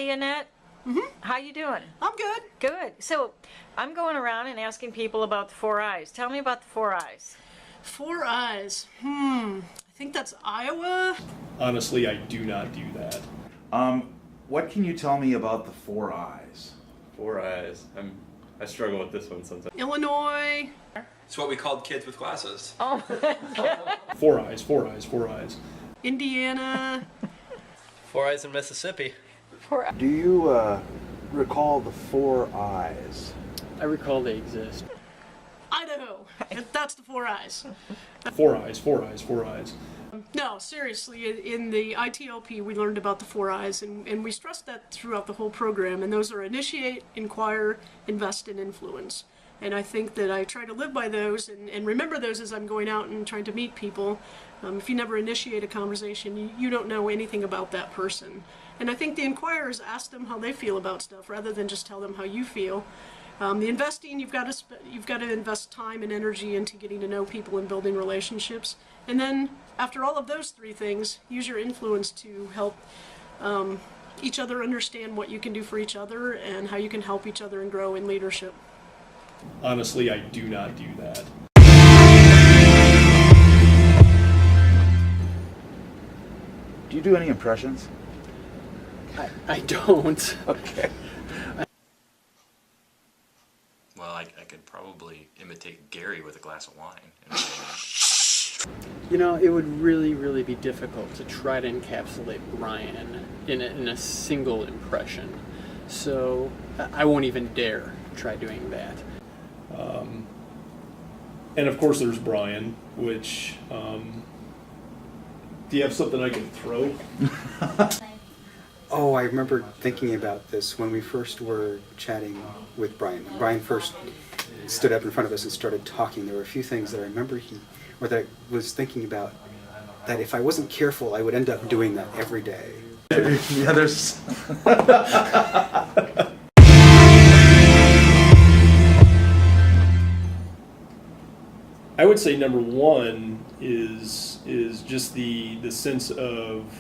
Hey, Annette. How you doing? I'm good. Good. So, I'm going around and asking people about the 4 eyes. Tell me about the 4 eyes. 4 eyes. I think that's Iowa. Honestly, I do not do that. What can you tell me about the 4 eyes? 4 eyes. I struggle with this one sometimes. Illinois. It's what we called kids with glasses. Oh, 4 eyes, 4 eyes, 4 eyes. Indiana. 4 eyes in Mississippi. 4 eyes. Do you recall the 4 eyes? I recall they exist. Idaho. That's the 4 eyes. 4 eyes, 4 eyes, 4 eyes. No, seriously, in the ITLP we learned about the 4 eyes, and we stressed that throughout the whole program, and those are initiate, inquire, invest, and influence. And I think that I try to live by those and remember those as I'm going out and trying to meet people. If you never initiate a conversation, you don't know anything about that person. And I think the inquirers ask them how they feel about stuff rather than just tell them how you feel. The investing, you've got to invest time and energy into getting to know people and building relationships. And then after all of those 3 things, use your influence to help each other understand what you can do for each other and how you can help each other and grow in leadership. Honestly, I do not do that. Do you do any impressions? I don't. Okay. Well, I could probably imitate Gary with a glass of wine. You know, it would really be difficult to try to encapsulate Brian in a single impression. So I won't even dare try doing that. And of course there's Brian, which, do you have something I can throw? Oh, I remember thinking about this when we first were chatting with Brian. When Brian first stood up in front of us and started talking, there were a few things that I remember that I was thinking about, that if I wasn't careful, I would end up doing that every day. Yeah, there's... I would say number 1 is just the sense of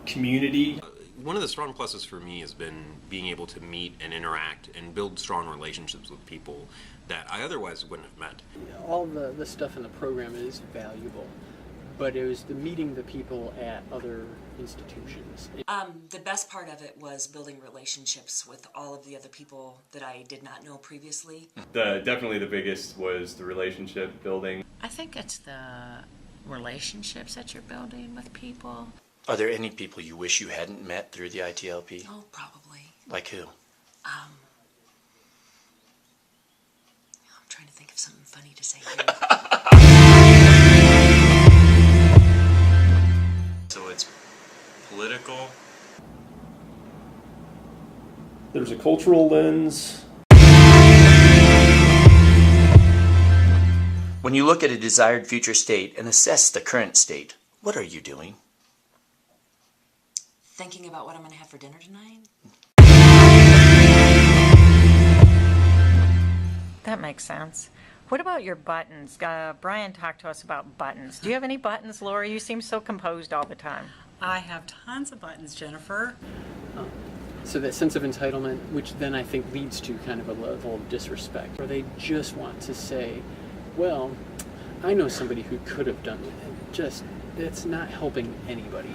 community. One of the strong pluses for me has been being able to meet and interact and build strong relationships with people that I otherwise wouldn't have met. All the stuff in the program is valuable, but it was the meeting the people at other institutions. The best part of it was building relationships with all of the other people that I did not know previously. Definitely the biggest was the relationship building. I think it's the relationships that you're building with people. Are there any people you wish you hadn't met through the ITLP? Oh, probably. Like who? I'm trying to think of something funny to say here. So it's political. There's a cultural lens. When you look at a desired future state and assess the current state, what are you doing? Thinking about what I'm going to have for dinner tonight? That makes sense. What about your buttons? Brian talked to us about buttons. Do you have any buttons, Laura? You seem so composed all the time. I have tons of buttons, Jennifer. So that sense of entitlement, which then I think leads to kind of a level of disrespect, where they just want to say, well, I know somebody who could have done it. Just, it's not helping anybody.